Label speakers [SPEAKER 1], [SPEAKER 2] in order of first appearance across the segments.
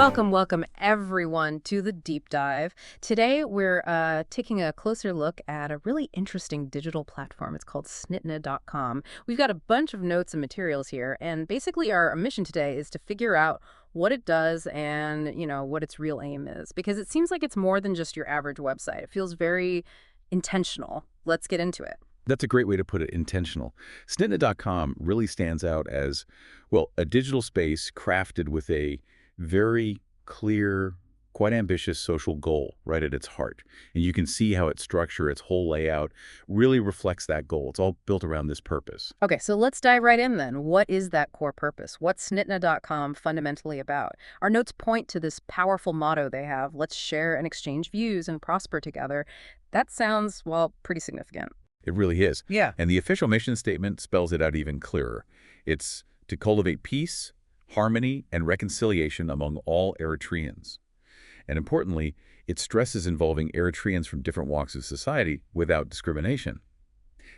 [SPEAKER 1] Welcome everyone to the deep dive. Today we're taking a closer look at a really interesting digital platform. It's called snitna.com. We've got a bunch of notes and materials here, and basically our mission today is to figure out what it does and, what its real aim is, because it seems like it's more than just your average website. It feels very intentional. Let's get into it.
[SPEAKER 2] That's a great way to put it, intentional. Snitna.com really stands out as, well, a digital space crafted with a very clear, quite ambitious social goal right at its heart. And you can see how its structure, its whole layout, really reflects that goal. It's all built around this purpose.
[SPEAKER 1] Okay, so let's dive right in then. What is that core purpose? What's snitna.com fundamentally about? Our notes point to this powerful motto they have: let's share and exchange views and prosper together. That sounds, well, pretty significant.
[SPEAKER 2] It really is.
[SPEAKER 1] Yeah.
[SPEAKER 2] And the official mission statement spells it out even clearer. It's to cultivate peace, harmony, and reconciliation among all Eritreans. And importantly, it stresses involving Eritreans from different walks of society without discrimination.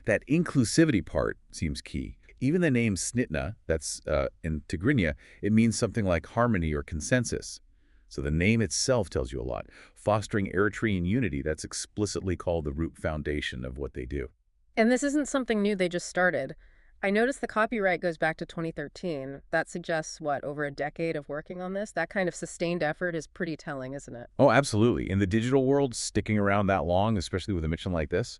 [SPEAKER 2] That inclusivity part seems key. Even the name Snitna, that's in Tigrinya, it means something like harmony or consensus. So the name itself tells you a lot. Fostering Eritrean unity, that's explicitly called the root foundation of what they do.
[SPEAKER 1] And this isn't something new they just started. I noticed the copyright goes back to 2013. That suggests, what, over a decade of working on this? That kind of sustained effort is pretty telling, isn't it?
[SPEAKER 2] Oh, absolutely. In the digital world, sticking around that long, especially with a mission like this,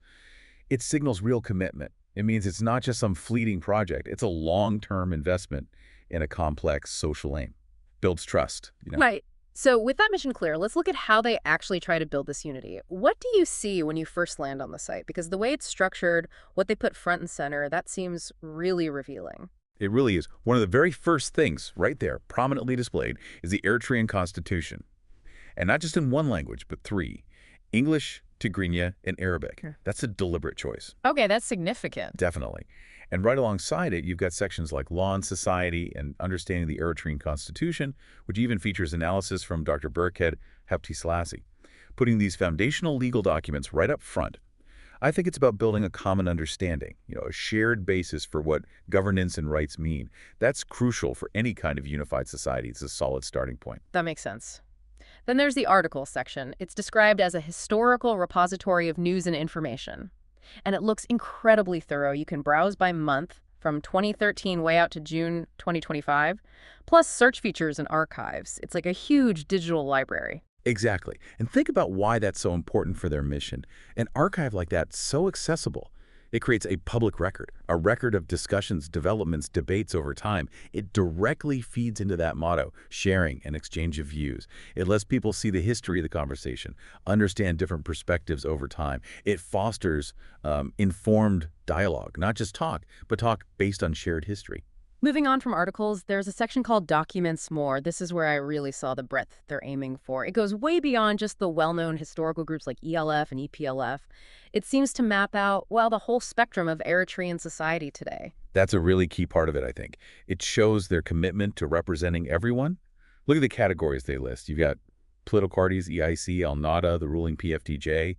[SPEAKER 2] it signals real commitment. It means it's not just some fleeting project. It's a long-term investment in a complex social aim. Builds trust.
[SPEAKER 1] Right. So with that mission clear, let's look at how they actually try to build this unity. What do you see when you first land on the site? Because the way it's structured, what they put front and center, that seems really revealing.
[SPEAKER 2] It really is. One of the very first things right there, prominently displayed, is the Eritrean Constitution. And not just in one language, but three: English, Tigrinya, and Arabic.
[SPEAKER 1] Sure.
[SPEAKER 2] That's a deliberate choice.
[SPEAKER 1] Okay, that's significant.
[SPEAKER 2] Definitely. And right alongside it, you've got sections like Law and Society and Understanding the Eritrean Constitution, which even features analysis from Dr. Berkhead Hepti Selassie. Putting these foundational legal documents right up front, I think it's about building a common understanding, a shared basis for what governance and rights mean. That's crucial for any kind of unified society. It's a solid starting point.
[SPEAKER 1] That makes sense. Then there's the articles section. It's described as a historical repository of news and information. And it looks incredibly thorough. You can browse by month from 2013 way out to June 2025, plus search features and archives. It's like a huge digital library.
[SPEAKER 2] Exactly. And think about why that's so important for their mission. An archive like that, so accessible. It creates a public record, a record of discussions, developments, debates over time. It directly feeds into that motto: sharing and exchange of views. It lets people see the history of the conversation, understand different perspectives over time. It fosters informed dialogue, not just talk, but talk based on shared history.
[SPEAKER 1] Moving on from articles, there's a section called Documents More. This is where I really saw the breadth they're aiming for. It goes way beyond just the well-known historical groups like ELF and EPLF. It seems to map out, well, the whole spectrum of Eritrean society today.
[SPEAKER 2] That's a really key part of it, I think. It shows their commitment to representing everyone. Look at the categories they list. You've got political parties, EIC, Al-Nada, the ruling PFDJ,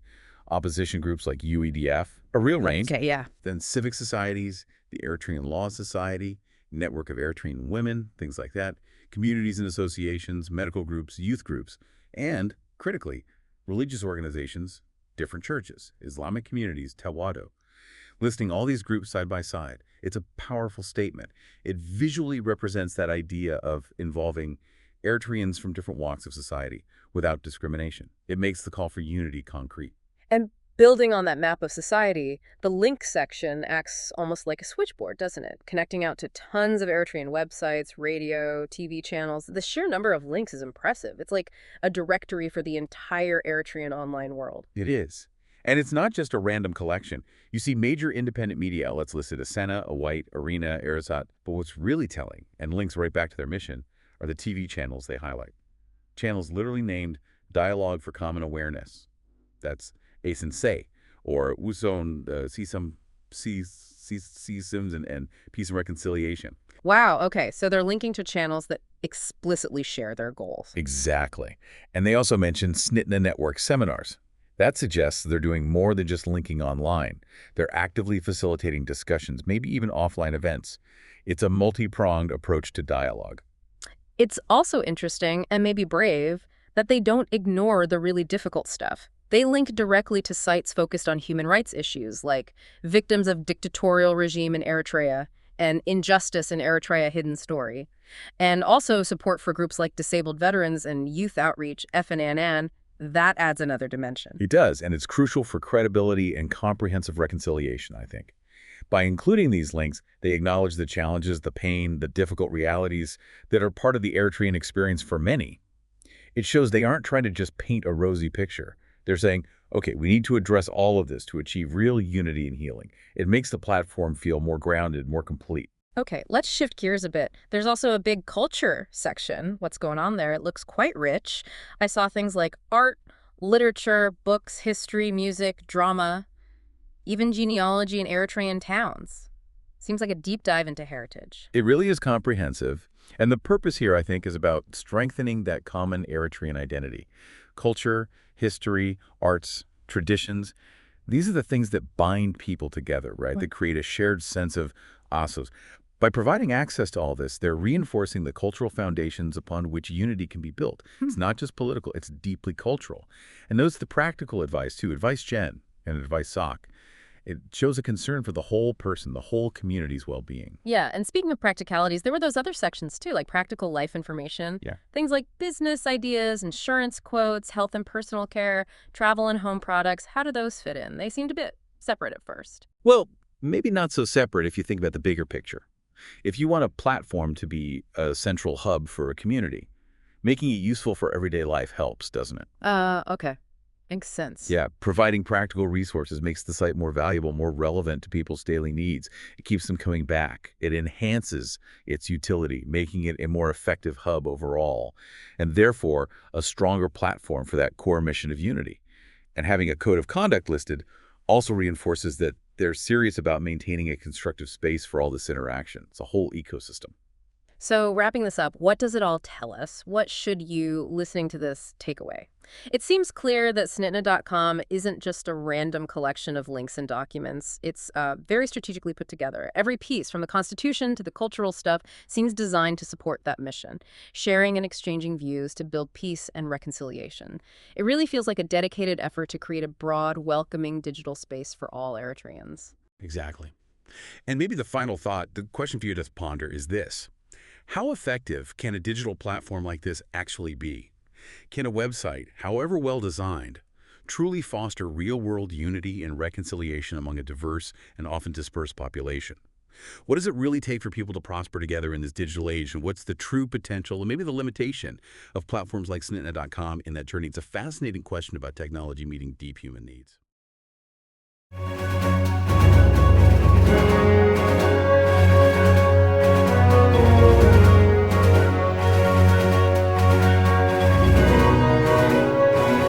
[SPEAKER 2] opposition groups like UEDF, a real range.
[SPEAKER 1] Okay, yeah.
[SPEAKER 2] Then civic societies, the Eritrean Law Society, network of Eritrean women, things like that, communities and associations, medical groups, youth groups, and, critically, religious organizations, different churches, Islamic communities, Tawado. Listing all these groups side by side, it's a powerful statement. It visually represents that idea of involving Eritreans from different walks of society without discrimination. It makes the call for unity concrete.
[SPEAKER 1] And building on that map of society, the link section acts almost like a switchboard, doesn't it? Connecting out to tons of Eritrean websites, radio, TV channels. The sheer number of links is impressive. It's like a directory for the entire Eritrean online world.
[SPEAKER 2] It is. And it's not just a random collection. You see major independent media outlets listed: Asena, Await, Arena, Erisat. But what's really telling, and links right back to their mission, are the TV channels they highlight. Channels literally named Dialogue for Common Awareness. That's Ace and Say, or Uson, Sims, and Peace and Reconciliation.
[SPEAKER 1] Wow, okay, so they're linking to channels that explicitly share their goals.
[SPEAKER 2] Exactly. And they also mention Snitna Network seminars. That suggests they're doing more than just linking online. They're actively facilitating discussions, maybe even offline events. It's a multi-pronged approach to dialogue.
[SPEAKER 1] It's also interesting, and maybe brave, that they don't ignore the really difficult stuff. They link directly to sites focused on human rights issues, like victims of dictatorial regime in Eritrea and injustice in Eritrea hidden story, and also support for groups like disabled veterans and youth outreach, FNNN. That adds another dimension.
[SPEAKER 2] It does, and it's crucial for credibility and comprehensive reconciliation, I think. By including these links, they acknowledge the challenges, the pain, the difficult realities that are part of the Eritrean experience for many. It shows they aren't trying to just paint a rosy picture. They're saying, okay, we need to address all of this to achieve real unity and healing. It makes the platform feel more grounded, more complete.
[SPEAKER 1] Okay, let's shift gears a bit. There's also a big culture section. What's going on there? It looks quite rich. I saw things like art, literature, books, history, music, drama, even genealogy in Eritrean towns. Seems like a deep dive into heritage.
[SPEAKER 2] It really is comprehensive, and the purpose here, I think, is about strengthening that common Eritrean identity. Culture, history, arts, traditions, these are the things that bind people together, right? That create a shared sense of ASOS. By providing access to all this, they're reinforcing the cultural foundations upon which unity can be built. It's not just political, it's deeply cultural. And notice the practical advice, too, advice Gen and advice SOC. It shows a concern for the whole person, the whole community's well-being.
[SPEAKER 1] Yeah, and speaking of practicalities, there were those other sections too, like practical life information.
[SPEAKER 2] Yeah.
[SPEAKER 1] Things like business ideas, insurance quotes, health and personal care, travel and home products. How do those fit in? They seemed a bit separate at first.
[SPEAKER 2] Well, maybe not so separate if you think about the bigger picture. If you want a platform to be a central hub for a community, making it useful for everyday life helps, doesn't it?
[SPEAKER 1] Okay. Makes sense.
[SPEAKER 2] Yeah, providing practical resources makes the site more valuable, more relevant to people's daily needs. It keeps them coming back. It enhances its utility, making it a more effective hub overall, and therefore a stronger platform for that core mission of unity. And having a code of conduct listed also reinforces that they're serious about maintaining a constructive space for all this interaction. It's a whole ecosystem.
[SPEAKER 1] So wrapping this up, what does it all tell us? What should you, listening to this, take away? It seems clear that snitna.com isn't just a random collection of links and documents. It's very strategically put together. Every piece, from the Constitution to the cultural stuff, seems designed to support that mission, sharing and exchanging views to build peace and reconciliation. It really feels like a dedicated effort to create a broad, welcoming digital space for all Eritreans.
[SPEAKER 2] Exactly. And maybe the final thought, the question for you to ponder is this. How effective can a digital platform like this actually be? Can a website, however well designed, truly foster real-world unity and reconciliation among a diverse and often dispersed population? What does it really take for people to prosper together in this digital age, and what's the true potential and maybe the limitation of platforms like snitna.com in that journey? It's a fascinating question about technology meeting deep human needs.